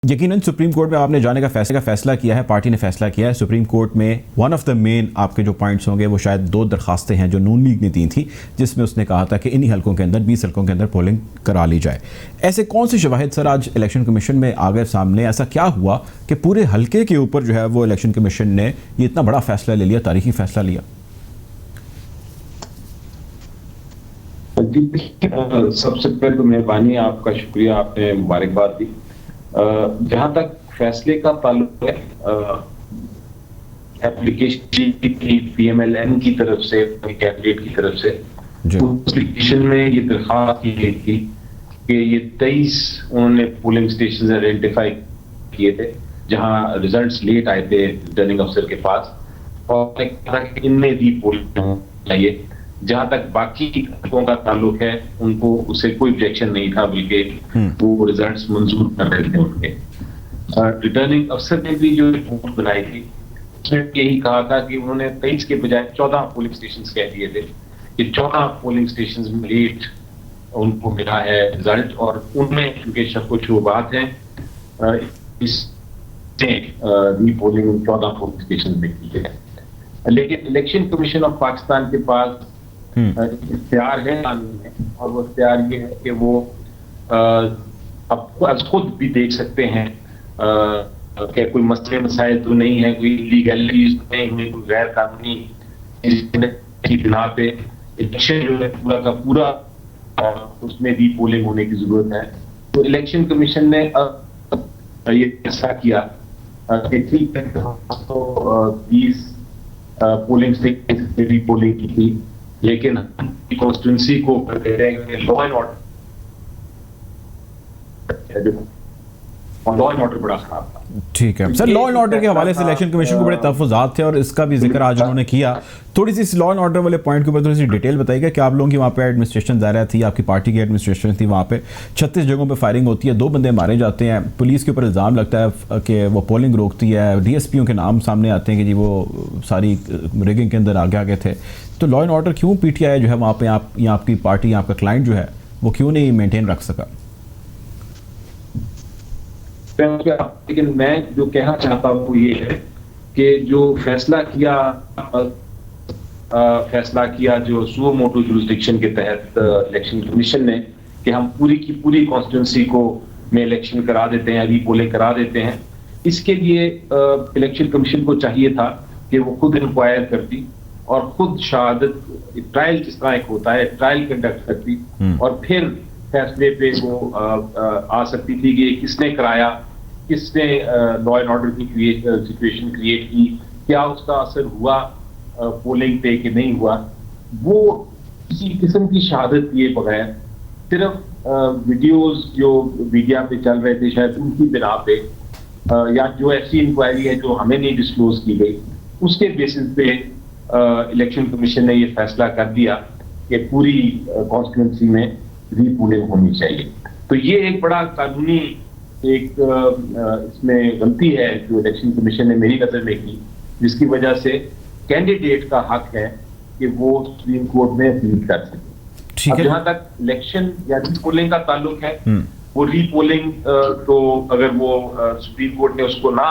یقیناً supreme court میں آپ نے جانے کا فیصلہ کیا ہے، پارٹی نے فیصلہ کیا ہے۔ سپریم کورٹ میں ون آف دا مین آپ کے جو پوائنٹس ہوں گے وہ شاید 2 درخواستیں ہیں جو نون لیگ نے دی تھیں، جس میں اس نے کہا تھا کہ انہی حلقوں کے اندر 20 حلقوں کے اندر پولنگ کرا لی جائے۔ ایسے کون سے شواہد سر آج الیکشن کمیشن میں آ گئے سامنے؟ ایسا کیا ہوا کہ پورے حلقے کے اوپر جو ہے وہ الیکشن کمیشن نے یہ اتنا بڑا فیصلہ لے لیا، تاریخی فیصلہ لیا؟ سب سے پہلے تو مہربانی، آپ کا شکریہ، آپ نے مبارکباد دی۔ جہاں تک فیصلے کا تعلق ہے، اپلیکیشن کی پی ایم ایل این کی طرف سے، کینڈیڈیٹ کی طرف سے اپلیکیشن میں یہ درخواست کی گئی تھی کہ یہ 23 انہوں نے پولنگ اسٹیشن آئیڈینٹیفائی کیے تھے جہاں ریزلٹس لیٹ آئے تھے ریٹرننگ افسر کے پاس، اور ان میں بھی پولنگ چاہیے۔ جہاں تک باقی حلقوں کا تعلق ہے ان کو اسے کوئی objection نہیں تھا، بلکہ وہ ریزلٹس منظور کر رہے تھے ان کے۔ ریٹرننگ افسر نے بھی جو رپورٹ بنائی تھی اس میں یہی کہا تھا کہ انہوں نے 23 کے بجائے 14 پولنگ اسٹیشنز کہہ دیے تھے کہ 14 پولنگ اسٹیشنز میں لیٹ ان کو ملا ہے ریزلٹ، اور ان میں ان کے شک و شبہات ہیں، اس سے ری پولنگ 14 پولنگ اسٹیشنز میں کی ہے۔ لیکن الیکشن کمیشن آف پاکستان کے پاس اختیار ہے قانون میں، اور وہ اختیار یہ ہے کہ وہ از خود بھی دیکھ سکتے ہیں کہ کوئی مسئلے مسائل تو نہیں ہے، کوئی لیگلٹیز تو نہیں ہوئی، کوئی غیر قانونی کی بنا پہ الیکشن جو ہے پورا کا پورا اس میں ری پولنگ ہونے کی ضرورت ہے۔ تو الیکشن کمیشن نے یہ فیصلہ کیا کہ ٹھیک ہے، 20 پولنگ اسٹیشن ری پولنگ کی تھی، لیکن کانسٹیٹوئنسی کو کہتے ہیں کہ لا اینڈ آرڈر بڑا خراب تھا۔ ٹھیک ہے سر، لا اینڈ آرڈر کے حوالے سے الیکشن کمیشن کو بڑے تحفظات تھے اور اس کا بھی ذکر آج انہوں نے کیا۔ تھوڑی سی اس لا اینڈ آرڈر والے پوائنٹ کے اوپر تھوڑی سی ڈیٹیل بتائیے گا کہ آپ لوگوں کی وہاں پہ ایڈمنسٹریشن دائرہ تھی، آپ کی پارٹی کی ایڈمنسٹریشن تھی، وہاں پہ 36 جگہوں پہ فائرنگ ہوتی ہے، 2 بندے مارے جاتے ہیں، پولیس کے اوپر الزام لگتا ہے کہ وہ پولنگ روکتی ہے، ڈی ایس پیوں کے نام سامنے آتے ہیں کہ جی وہ ساری ریگنگ کے اندر آگے تھے۔ تو لا اینڈ آرڈر کیوں پی ٹی آئی جو ہے وہاں پہ آپ کی پارٹی، آپ کا کلائنٹ جو ہے وہ کیوں نہیں مینٹین رکھ سکا؟ لیکن میں جو کہنا چاہتا ہوں وہ یہ ہے کہ جو فیصلہ کیا جو سو موٹو جورسڈکشن کے تحت الیکشن کمیشن نے کہ ہم پوری کی پوری کانسٹیٹوئنسی کو میں الیکشن کرا دیتے ہیں، ری پولنگ کرا دیتے ہیں، اس کے لیے الیکشن کمیشن کو چاہیے تھا کہ وہ خود انکوائر کرتی اور خود شہادت، ٹرائل جس طرح ایک ہوتا ہے ٹرائل کنڈکٹ کرتی، اور پھر فیصلے پہ وہ آ سکتی تھی کہ کس نے کرایا، کس نے لا اینڈ آرڈر کی سچویشن کریٹ کی، کیا اس کا اثر ہوا پولنگ پہ کہ نہیں ہوا۔ وہ کسی قسم کی شہادت کیے بغیر صرف ویڈیوز جو میڈیا پہ چل رہے تھے شاید ان کی بنا پہ، یا جو ایسی انکوائری ہے جو ہمیں نہیں ڈسکلوز کی گئی، اس کے بیسس پہ الیکشن کمیشن نے یہ فیصلہ کر دیا کہ پوری کانسٹیٹوئنسی میں ری پولنگ ہونی چاہیے۔ تو یہ ایک بڑا قانونی ایک اس میں غلطی ہے جو الیکشن کمیشن نے میری نظر میں کی، جس کی وجہ سے کینڈیڈیٹ کا حق ہے کہ وہ سپریم کورٹ میں اپیل کر سکے۔ اب جہاں تک الیکشن یا ری پولنگ کا تعلق ہے، وہ ری پولنگ تو اگر وہ سپریم کورٹ نے اس کو نہ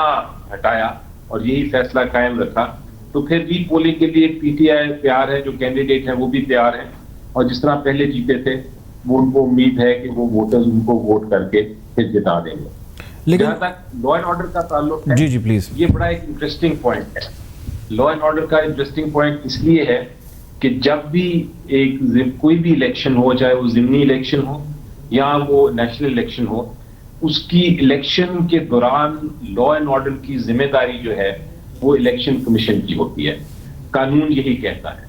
ہٹایا اور یہی فیصلہ قائم رکھا تو پھر ری پولنگ کے لیے پی ٹی آئی تیار ہے، جو کینڈیڈیٹ ہیں وہ بھی تیار ہیں، اور جس طرح پہلے جیتے تھے وہ ان کو امید ہے کہ وہ ووٹرز ان کو ووٹ کر کے پھر جتا دیں گے۔ لیکن جہاں تک لا اینڈ آرڈر کا تعلق ہے، جی پلیز، یہ بڑا ایک انٹرسٹنگ پوائنٹ ہے۔ لا اینڈ آرڈر کا انٹرسٹنگ پوائنٹ اس لیے ہے کہ جب بھی کوئی بھی الیکشن ہو، چاہے وہ ضمنی الیکشن ہو یا وہ نیشنل الیکشن ہو، اس کی الیکشن کے دوران لا اینڈ آرڈر کی ذمہ داری جو ہے وہ الیکشن کمیشن کی ہوتی ہے، قانون یہی کہتا ہے۔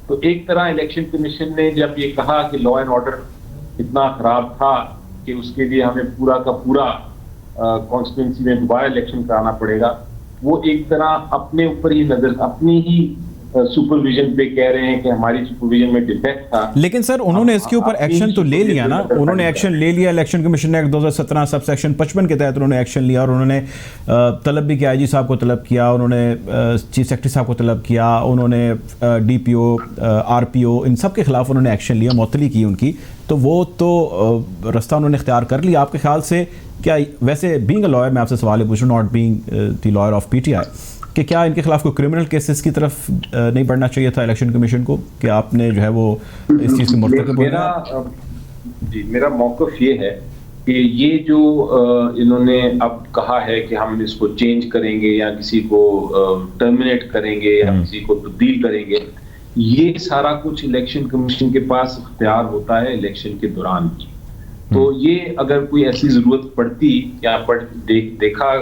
تو ایک طرح الیکشن کمیشن نے جب یہ کہا کہ لا اینڈ آرڈر اتنا خراب تھا کہ اس کے لیے ہمیں پورا کا پورا کانسٹیٹوئنسی میں دوبارہ الیکشن کرانا پڑے گا، وہ ایک طرح اپنے اوپر ہی نظر، اپنی ہی سپرویژن پہ کہہ رہے ہیں کہ ہماری سپرویژن میں ڈیفیکٹ تھا۔ لیکن سر انہوں نے اس کے اوپر ایکشن تو لے لیا نا، انہوں نے ایکشن لے لیا، الیکشن کمیشن نے 2017 سب سیکشن 55 کے تحت انہوں نے ایکشن لیا، اور انہوں نے طلب بھی کیا، آئی جی صاحب کو طلب کیا، انہوں نے چیف سیکرٹری صاحب کو طلب کیا، انہوں نے ڈی پی او، آر پی او، ان سب کے خلاف انہوں نے ایکشن لیا، معطلی کی ان کی تو وہ تو راستہ انہوں نے اختیار کر لیا. آپ کے خیال سے کیا ویسے بینگ اے لائر میں آپ سے سوال پوچھ رہا ہوں, not being the lawyer of P T I, کہ کیا ان کے خلاف کوئی کرمنل کیسز کی طرف نہیں بڑھنا چاہیے تھا الیکشن کمیشن کو, کہ آپ نے جو ہے وہ اس چیز کے مرتکب ہو گیا؟ جی میرا موقف یہ ہے کہ یہ جو انہوں نے اب کہا ہے کہ ہم اس کو چینج کریں گے یا کسی کو ٹرمینیٹ کریں گے یا کسی کو تبدیل کریں گے, یہ سارا کچھ الیکشن کمیشن کے پاس اختیار ہوتا ہے الیکشن کے دوران کی. تو یہ اگر کوئی ایسی ضرورت پڑتی یا دیکھا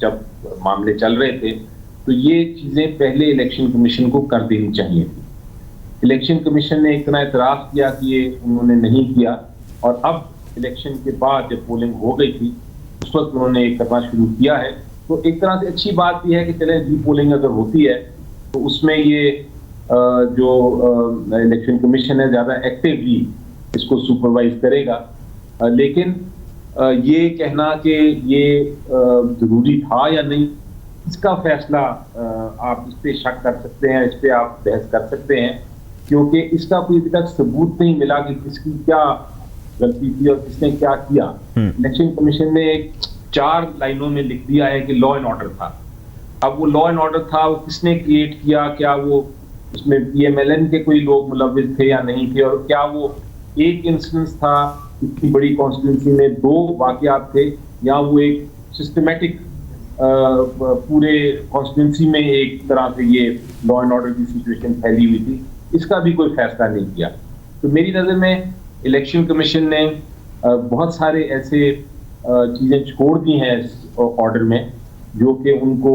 جب معاملے چل رہے تھے تو یہ چیزیں پہلے الیکشن کمیشن کو کر دینی چاہیے تھی. الیکشن کمیشن نے اتنا اعتراف کیا کہ یہ انہوں نے نہیں کیا, اور اب الیکشن کے بعد جب پولنگ ہو گئی تھی اس وقت انہوں نے یہ کرنا شروع کیا ہے. تو ایک طرح سے اچھی بات یہ ہے کہ چلیں ری پولنگ اگر ہوتی ہے تو اس میں یہ جو الیکشن کمیشن ہے زیادہ ایکٹیولی اس کو سپروائز کرے گا. لیکن یہ کہنا کہ یہ ضروری تھا یا نہیں, اس کا فیصلہ آپ اس پہ شک کر سکتے ہیں, اس پہ آپ بحث کر سکتے ہیں, کیونکہ اس کا کوئی ابھی تک ثبوت نہیں ملا کہ کس کی کیا غلطی تھی اور کس نے کیا کیا. الیکشن کمیشن نے 4 لائنوں میں لکھ دیا ہے کہ لا اینڈ آرڈر تھا. اب وہ لا اینڈ آرڈر تھا وہ کس نے کریٹ کیا, کیا وہ اس میں پی ایم ایل این کے کوئی لوگ ملوث تھے یا نہیں تھے, اور کیا وہ ایک انسٹنس تھا اتنی بڑی کانسٹیٹوئنسی میں 2 واقعات تھے, یا وہ ایک سسٹمیٹک پورے کانسٹیٹوئنسی میں ایک طرح سے یہ لا اینڈ آرڈر کی سچویشن پھیلی ہوئی تھی. اس کا بھی کوئی فیصلہ نہیں کیا. تو میری نظر میں الیکشن کمیشن نے بہت سارے ایسے چیزیں چھوڑ دی ہیں اس آرڈر میں جو کہ ان کو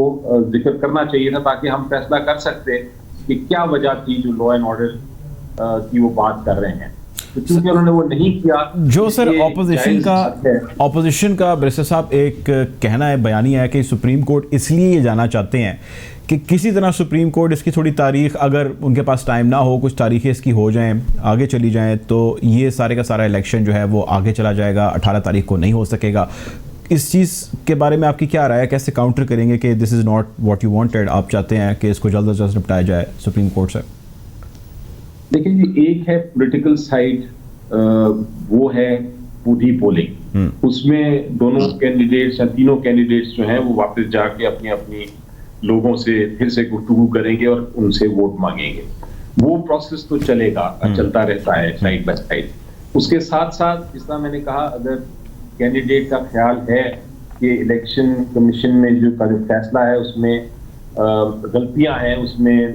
ذکر کرنا چاہیے تھا, تاکہ ہم فیصلہ کر سکتے کہ کیا وجہ تھی جو لا اینڈ آرڈر کی وہ بات کر رہے ہیں. کیونکہ انہوں نے وہ نہیں کیا. جو سر اپوزیشن کا برسر صاحب ایک کہنا ہے, بیانیہ ہے کہ سپریم کورٹ اس لیے یہ جانا چاہتے ہیں کہ کسی طرح سپریم کورٹ اس کی تھوڑی تاریخ, اگر ان کے پاس ٹائم نہ ہو, کچھ تاریخیں اس کی ہو جائیں, آگے چلی جائیں, تو یہ سارے کا سارا الیکشن جو ہے وہ آگے چلا جائے گا, 18 تاریخ کو نہیں ہو سکے گا. اس چیز کے بارے میں آپ کی کیا رائے ہے, کیسے کاؤنٹر کریں گے کہ this is not what you wanted, آپ چاہتے ہیں کہ اس کو جلد از جلد نپٹایا جائے سپریم کورٹ سے؟ دیکھیں جی, ایک ہے پولیٹیکل سائڈ, وہ ہے پوری پولنگ. اس میں دونوں کینڈیڈیٹس یا تینوں کینڈیڈیٹس جو ہیں وہ واپس جا کے اپنی اپنی لوگوں سے پھر سے گفتگو کریں گے اور ان سے ووٹ مانگیں گے. وہ پروسیس تو چلے گا, چلتا رہتا ہے سائڈ بائی سائڈ. اس کے ساتھ ساتھ جس طرح میں نے کہا, اگر کینڈیڈیٹ کا خیال ہے کہ الیکشن کمیشن میں جو فیصلہ ہے اس میں غلطیاں ہیں, اس میں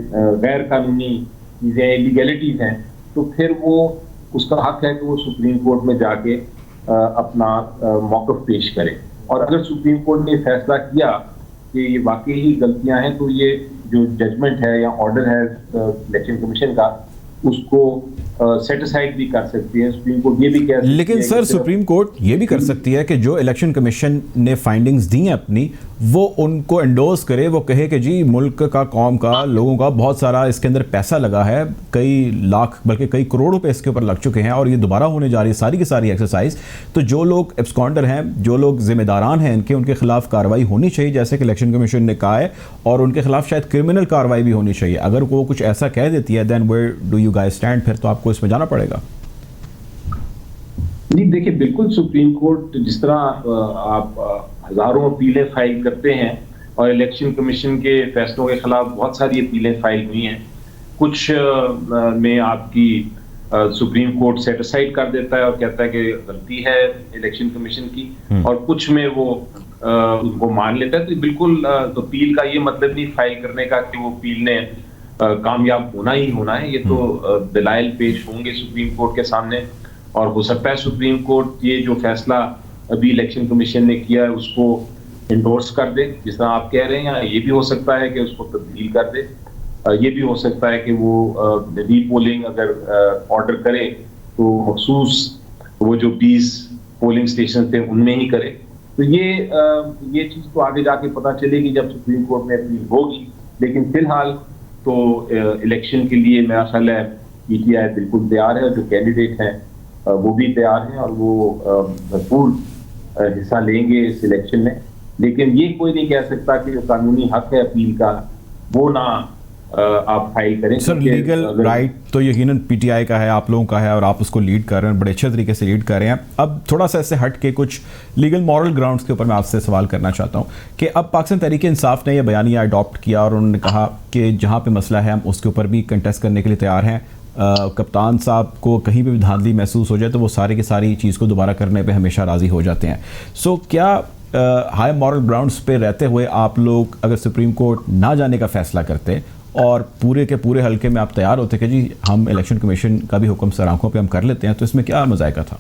غیر قانونی چیزیں, ایلیگیلٹیز ہیں, تو پھر وہ اس کا حق ہے کہ وہ سپریم کورٹ میں جا کے اپنا موقف پیش کرے. اور اگر سپریم کورٹ نے فیصلہ کیا کہ یہ واقعی غلطیاں ہیں, تو یہ جو ججمنٹ ہے یا آرڈر ہے الیکشن کمیشن کا, اس کو سیٹ اسائڈ بھی کر سکتی ہے سپریم کورٹ. یہ بھی کہہ سکتی ہے, لیکن سر سپریم کورٹ یہ بھی کر سکتی ہے کہ جو الیکشن کمیشن نے فائنڈنگز دی ہیں اپنی, وہ ان کو انڈورس کرے, وہ کہے کہ جی ملک کا, قوم کا, لوگوں کا بہت سارا اس کے اندر پیسہ لگا ہے, کئی لاکھ بلکہ کئی کروڑ روپے اس کے اوپر لگ چکے ہیں, اور یہ دوبارہ ہونے جا رہی ہے ساری کی ساری ایکسرسائز. تو جو لوگ ایبسکانڈر ہیں, جو لوگ ذمہ داران ہیں ان کے خلاف کارروائی ہونی چاہیے, جیسے کہ الیکشن کمیشن نے کہا ہے, اور ان کے خلاف شاید کرمنل کارروائی بھی ہونی چاہیے. اگر وہ کچھ ایسا کہہ دیتی ہے, then where do you guys stand? پھر تو آپ کو اس میں جانا پڑے گا. نہیں دیکھیں, بالکل سپریم کورٹ جس طرح آپ ہزاروں اپیلیں فائل کرتے ہیں, اور الیکشن کمیشن کے فیصلوں کے خلاف بہت ساری اپیلیں فائل ہوئی ہیں, کچھ میں آپ کی سپریم کورٹ سیٹ اسائڈ کر دیتا ہے اور کہتا ہے کہ غلطی ہے الیکشن کمیشن کی, اور کچھ میں وہ ان کو مان لیتا ہے. تو بالکل اپیل کا یہ مطلب نہیں فائل کرنے کا کہ وہ اپیل نے کامیاب ہونا ہی ہونا ہے. یہ تو دلائل پیش ہوں گے سپریم کورٹ کے سامنے, اور ہو سکتا ہے سپریم کورٹ یہ جو فیصلہ ابھی الیکشن کمیشن نے کیا ہے اس کو انڈورس کر دے, جس طرح آپ کہہ رہے ہیں, یا یہ بھی ہو سکتا ہے کہ اس کو تبدیل کر دے. یہ بھی ہو سکتا ہے کہ وہ ری پولنگ اگر آرڈر کرے تو مخصوص وہ جو 20 پولنگ اسٹیشن تھے ان میں ہی کرے. تو یہ چیز تو آگے جا کے پتہ چلے گی جب سپریم کورٹ میں اپیل ہوگی. لیکن فی الحال تو الیکشن کے لیے میرا خیال ہے پی ٹی آئی بالکل تیار ہے, اور جو کینڈیڈیٹ ہیں وہ بھی تیار ہیں, اور وہ بھرپور حصہ لیں گے اس الیکشن میں. لیکن یہ کوئی نہیں کہہ سکتا کہ جو قانونی حق ہے اپیل کا وہ نہ آپ فائل کریں. سر لیگل رائٹ تو یقیناً پی ٹی آئی کا ہے, آپ لوگوں کا ہے, اور آپ اس کو لیڈ کر رہے ہیں, بڑے اچھے طریقے سے لیڈ کر رہے ہیں. اب تھوڑا سا اس سے ہٹ کے کچھ لیگل مورل گراؤنڈز کے اوپر میں آپ سے سوال کرنا چاہتا ہوں کہ اب پاکستان تحریک انصاف نے یہ بیانیہ اڈاپٹ کیا اور انہوں نے کہا کہ جہاں پہ مسئلہ ہے ہم اس کے اوپر بھی کنٹیسٹ کرنے کے لیے تیار ہیں. کپتان صاحب کو کہیں بھی دھاندلی محسوس ہو جائے تو وہ سارے کی ساری چیز کو دوبارہ کرنے پہ ہمیشہ راضی ہو جاتے ہیں. سو کیا ہائی مورل گراؤنڈز پہ رہتے ہوئے آپ لوگ اگر سپریم کورٹ نہ جانے کا فیصلہ کرتے اور پورے کے پورے حلقے میں آپ تیار ہوتے کہ جی ہم الیکشن کمیشن کا بھی حکم سر آنکھوں پہ ہم کر لیتے ہیں, تو اس میں کیا مذائقہ تھا؟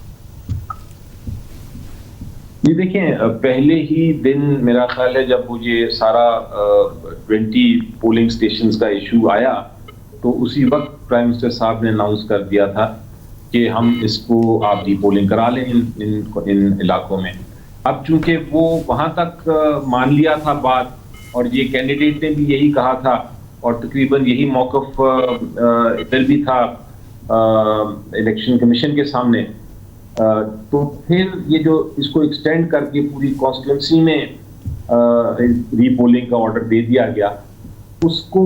یہ دیکھیں, پہلے ہی دن میرا خیال ہے جب وہ یہ سارا 20 پولنگ اسٹیشنز کا ایشو آیا تو اسی وقت پرائم منسٹر صاحب نے اناؤنس کر دیا تھا کہ ہم اس کو آپ ری پولنگ کرا لیں ان علاقوں میں. اب چونکہ وہ وہاں تک مان لیا تھا بات, اور یہ کینڈیڈیٹ نے بھی یہی کہا تھا, اور تقریباً یہی موقف ادھر بھی تھا الیکشن کمیشن کے سامنے, تو پھر یہ جو اس کو ایکسٹینڈ کر کے پوری کانسٹیٹوئنسی میں ری پولنگ کا آرڈر دے دیا گیا, اس کو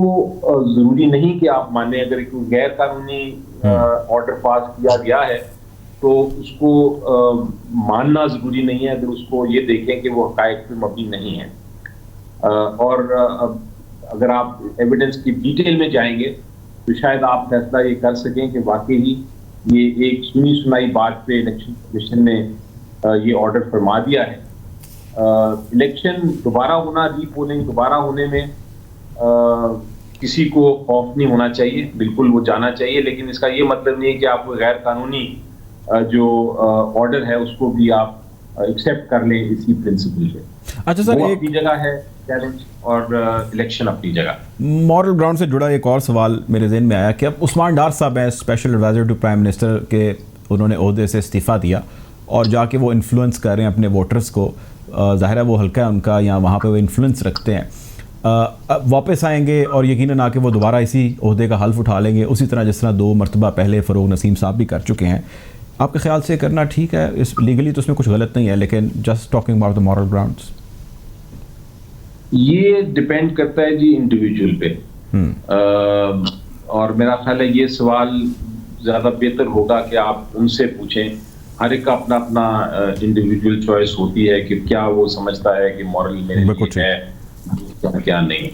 ضروری نہیں کہ آپ مانیں. اگر کوئی غیر قانونی آرڈر پاس کیا گیا ہے تو اس کو ماننا ضروری نہیں ہے اگر اس کو یہ دیکھیں کہ وہ حقائق پہ مبنی نہیں ہے. اور اگر آپ ایویڈنس کی ڈیٹیل میں جائیں گے تو شاید آپ فیصلہ یہ کر سکیں کہ واقعی یہ ایک سنی سنائی بات پہ الیکشن کمیشن نے یہ آرڈر فرما دیا ہے. الیکشن دوبارہ ہونا, ری پولنگ دوبارہ ہونے میں کسی کو خوف نہیں ہونا چاہیے, بالکل وہ جانا چاہیے, لیکن اس کا یہ مطلب نہیں ہے کہ آپ کو غیر قانونی جو آرڈر ہے اس کو بھی آپ ایکسیپٹ کر لیں اسی پرنسپل پہ. اچھا سر, وہ اپنی جگہ ہے چیلنج اور الیکشن اپنی جگہ. مورل گراؤنڈ سے جڑا ایک اور سوال میرے ذہن میں آیا کہ اب عثمان ڈار صاحب ہیں special adviser to prime minister کے, انہوں نے عہدے سے استعفیٰ دیا اور جا کے وہ انفلوئنس کر رہے ہیں اپنے ووٹرز کو. ظاہر ہے وہ حلقہ ہے ان کا, یا وہاں پہ وہ انفلوئنس رکھتے ہیں. واپس آئیں گے اور یقیناً آ کے وہ دوبارہ اسی عہدے کا حلف اٹھا لیں گے, اسی طرح جس طرح 2 مرتبہ پہلے فروغ نسیم صاحب بھی کر چکے ہیں. آپ کے خیال سے کرنا ٹھیک ہے؟ اس لیگلی تو اس میں کچھ غلط نہیں ہے, لیکن just talking about the moral grounds. یہ ڈپینڈ کرتا ہے جی انڈیویجول پہ, اور میرا خیال ہے یہ سوال زیادہ بہتر ہوگا کہ آپ ان سے پوچھیں. ہر ایک کا اپنا اپنا انڈیویجول چوائس ہوتی ہے کہ کیا وہ سمجھتا ہے کہ مورل میرے لیے ہے کیا نہیں.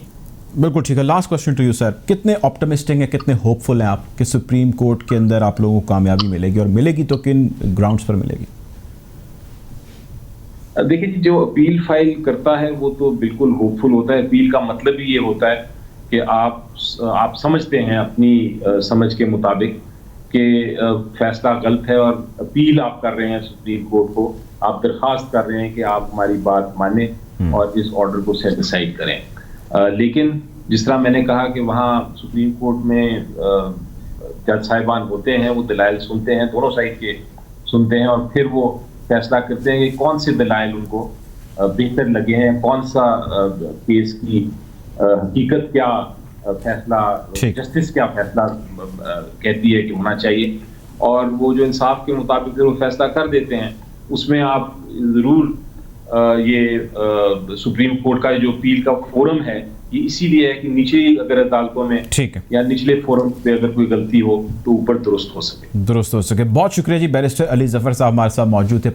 بالکل ٹھیک ہے. Last question to you sir, کتنے آپٹمسٹک ہیں, کتنے ہوپ فل ہیں آپ کہ سپریم کورٹ کے اندر آپ لوگوں کو کامیابی ملے گی, اور ملے گی تو کن گراؤنڈز پر ملے گی؟ دیکھیں جی, جو اپیل فائل کرتا ہے وہ تو بالکل ہوپ فل ہوتا ہے. اپیل کا مطلب ہی یہ ہوتا ہے کہ آپ سمجھتے ہیں اپنی سمجھ کے مطابق کہ فیصلہ غلط ہے, اور اپیل آپ کر رہے ہیں سپریم کورٹ کو, آپ درخواست کر رہے ہیں کہ آپ ہماری بات مانیں اور اس آرڈر کو سیٹ اسائڈ کریں. لیکن جس طرح میں نے کہا کہ وہاں سپریم کورٹ میں جج صاحبان ہوتے ہیں, وہ دلائل سنتے ہیں, دونوں سائڈ کے سنتے ہیں, اور پھر وہ فیصلہ کرتے ہیں کہ کون سے دلائل ان کو بہتر لگے ہیں, کون سا کیس کی حقیقت کیا فیصلہ, جسٹس کیا فیصلہ کہتی ہے کہ ہونا چاہیے, اور وہ جو انصاف کے مطابق وہ فیصلہ کر دیتے ہیں. اس میں آپ ضرور یہ سپریم کورٹ کا جو اپیل کا فورم ہے یہ اسی لیے ہے کہ نیچے اگر عدالتوں میں یا نچلے فورم پہ اگر کوئی غلطی ہو تو اوپر درست ہو سکے. بہت شکریہ جی. بیرسٹر علی ظفر صاحب ہمارے ساتھ موجود تھے.